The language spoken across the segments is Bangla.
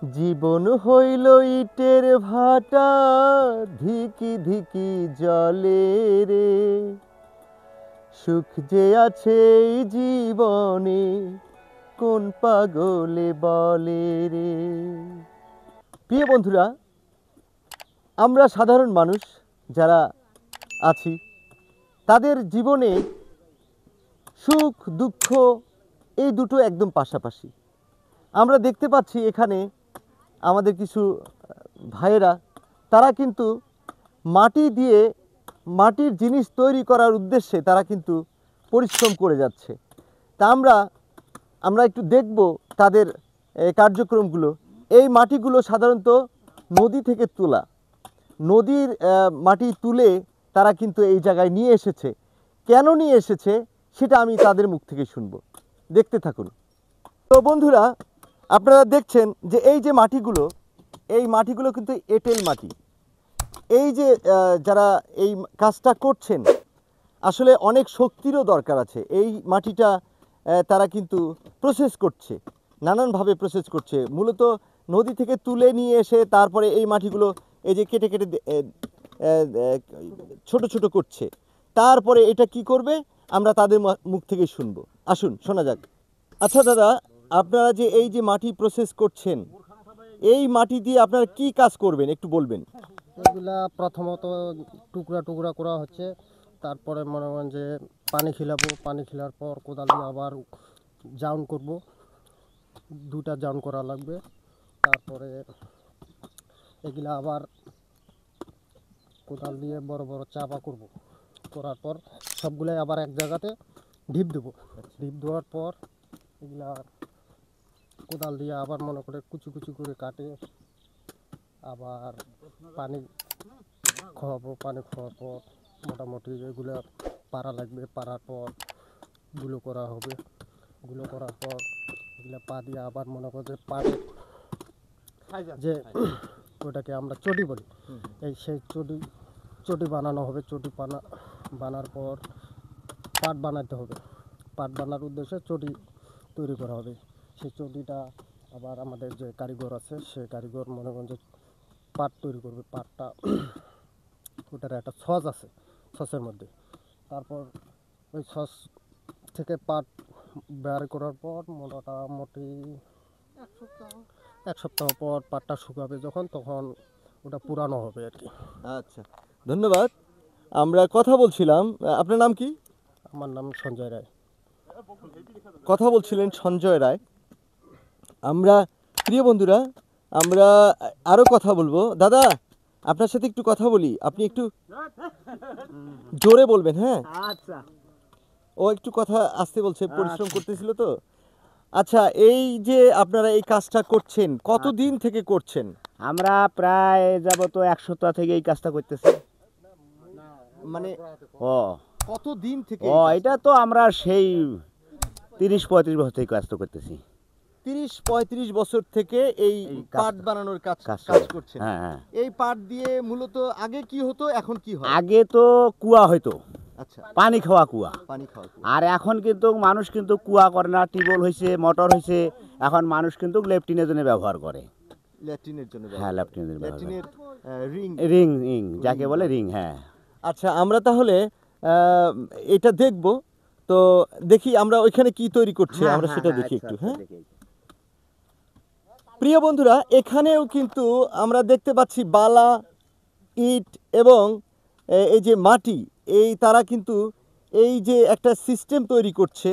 জীবন হইল ইটের ভাটা, ধিকি ধিকি জলে রে। সুখ যে আছে এই জীবনে, কোন পাগলে বলে রে। প্রিয় বন্ধুরা, আমরা সাধারণ মানুষ যারা আছি, তাদের জীবনে সুখ দুঃখ এই দুটো একদম পাশাপাশি। আমরা দেখতে পাচ্ছি এখানে আমাদের কিছু ভাইয়েরা, তারা কিন্তু মাটি দিয়ে মাটির জিনিস তৈরি করার উদ্দেশ্যে তারা কিন্তু পরিশ্রম করে যাচ্ছে। তা আমরা একটু দেখব তাদের কার্যক্রমগুলো। এই মাটিগুলো সাধারণত নদী থেকে তোলা, নদীর মাটি তুলে তারা কিন্তু এই জায়গায় নিয়ে এসেছে। কেন নিয়ে এসেছে সেটা আমি তাদের মুখ থেকে শুনবো, দেখতে থাকুন। তো বন্ধুরা, আপনারা দেখছেন যে এই যে মাটিগুলো, এই মাটিগুলো কিন্তু এঁটেল মাটি। এই যে যারা এই কাজটা করছেন, আসলে অনেক শক্তিরও দরকার আছে। এই মাটিটা তারা কিন্তু প্রসেস করছে, নানানভাবে প্রসেস করছে। মূলত নদী থেকে তুলে নিয়ে এসে তারপরে এই মাটিগুলো এই যে কেটে কেটে ছোট ছোট করছে। তারপরে এটা কি করবে আমরা তাদের মুখ থেকে শুনবো। আসুন শোনা যাক। আচ্ছা দাদা, আপনারা যে এই যে মাটি প্রসেস করছেন, এই মাটি দিয়ে আপনারা কি কাজ করবেন একটু বলবেন। এগুলা প্রথমত টুকরা টুকরা করা হচ্ছে, তারপরে মনে করেন যে পানি খিলাবো, পানি খিলার পর কোদাল দিয়ে আবার জাউন করব, দুটা জাউন করা লাগবে। তারপরে এগুলা আবার কোদাল দিয়ে বড় বড় চাপা করব, করার পর সবগুলাই আবার এক জায়গাতে ঢিপ দেবো। ঢিপ দেওয়ার পর এগুলা কোদাল দিয়ে আবার মনে করে কুচি কুচি করে কাটে, আবার পানি খাওয়াবো। পানি খাওয়ার পর মোটামুটি এগুলো পাড়া লাগবে, পাড়ার পর গুলো করা হবে। গুলো করার পর এগুলো পা দিয়ে আবার মনে করছে পাড়ে যে ওটাকে আমরা চটি বলি, এই সেই চটি বানানো হবে। চটি বানার পর পাট বানাতে হবে। পাট বানার উদ্দেশ্যে চটি তৈরি করা হবে। সেই চটিটা আবার আমাদের যে কারিগর আছে, সে কারিগর মনে করেন যে পাট তৈরি করবে। পাটটা ওটার একটা ছচ আছে, ছচের মধ্যে। তারপর ওই ছচ থেকে পাট বের করার পর মোটামুটি এক সপ্তাহ পর পাটটা শুকাবে যখন, তখন ওটা পুরানো হবে আর কি। আচ্ছা, ধন্যবাদ। আমরা কথা বলছিলাম, আপনার নাম কি? আমার নাম সঞ্জয় রায়। কথা বলছিলেন সঞ্জয় রায়। আমরা প্রিয় বন্ধুরা, আমরা আরও কথা বলবো। দাদা, আপনার সাথে একটু কথা বলি, আপনি একটু জোরে বলবেন। হ্যাঁ, আচ্ছা, ও একটু কথা আসতে বলছে, পরিশ্রম করতেছিল তো। আচ্ছা, এই যে আপনারা এই কাজটা করছেন, কতদিন থেকে করছেন? আমরা প্রায় যাবত এক সপ্তাহ থেকে এই কাজটা করতেছি। মানে ও কতদিন থেকে? এটা তো আমরা সেই 30-35 বছর থেকে কাজটা করতেছি। 30-35 বছর থেকে এই পাট বানানোর কাজ করছেন। হ্যাঁ হ্যাঁ। এই পাট দিয়ে মূলত আগে কি হতো, এখন কি হয়? আগে তো কুয়া হইতো, আচ্ছা, পানি খাওয়া কুয়া। পানি খাওয়া। আর এখন কিন্তু মানুষ কিন্তু কুয়া করে না, টিউবওয়েল হয়েছে, মোটর হয়েছে। এখন মানুষ কিন্তু ল্যাট্রিনের জন্য ব্যবহার করে। ল্যাট্রিনের জন্য? হ্যাঁ, ল্যাট্রিনের ল্যাট্রিনের রিং রিং রিং যাকে বলে রিং। হ্যাঁ। আচ্ছা, আমরা তাহলে এটা দেখব। তো দেখি আমরা ওইখানে কি তৈরি করছে, আমরা সেটা দেখি একটু। হ্যাঁ প্রিয় বন্ধুরা, এখানেও কিন্তু আমরা দেখতে পাচ্ছি বালা, ইট এবং এই যে মাটি, এই তারা কিন্তু এই যে একটা সিস্টেম তৈরি করছে।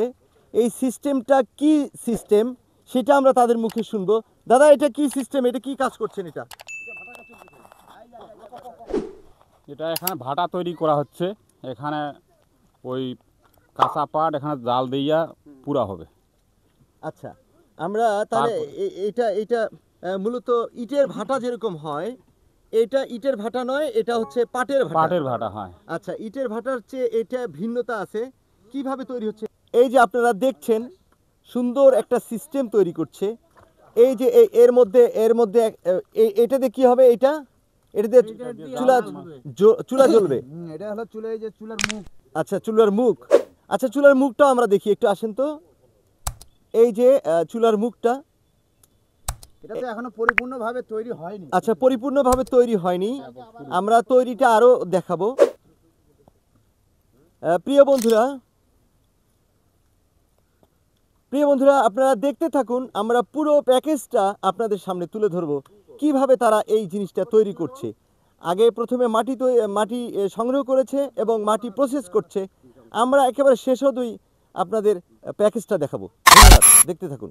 এই সিস্টেমটা কি সিস্টেম সেটা আমরা তাদের মুখে শুনবো। দাদা, এটা কি সিস্টেম, এটা কি কাজ করছেন? এটা এখানে ভাটা তৈরি করা হচ্ছে। এখানে ওই কাঁচা পাট এখানে জাল দিয়া পুরা হবে। আচ্ছা, আমরা তাহলে এটা এটা মূলত ইটের ভাটা যেরকম হয়, এটা ইটের ভাটা নয়, এটা হচ্ছে পাটের ভাটা। পাটের ভাটা হয়। আচ্ছা, ইটের ভাটার চেয়ে এটা ভিন্নতা আছে। কিভাবে তৈরি হচ্ছে? এই যে আপনারা দেখছেন, সুন্দর একটা সিস্টেম তৈরি করছে। এই যে এর মধ্যে এটা দিয়ে কি হবে? এটা দিয়ে চুলা জ্বলবে। এটা হলো চুলা, এই যে চুলার মুখ। আচ্ছা, চুলার মুখ। আচ্ছা, চুলার মুখটাও আমরা দেখি, একটু আসেন তো। এই যে চুলার মুখটা, এটা তো এখনো পরিপূর্ণভাবে তৈরি হয়নি। আচ্ছা, পরিপূর্ণভাবে তৈরি হয়নি, আমরা তৈরিটা আরো দেখাবো। প্রিয় বন্ধুরা আপনারা দেখতে থাকুন, আমরা পুরো প্যাকেজটা আপনাদের সামনে তুলে ধরবো কিভাবে তারা এই জিনিসটা তৈরি করছে। আগে প্রথমে মাটি সংগ্রহ করেছে এবং মাটি প্রসেস করছে। আমরা একেবারে শেষ অবধি আপনাদের প্যাকেজটা দেখাবো। ধন্যবাদ, দেখতে থাকুন।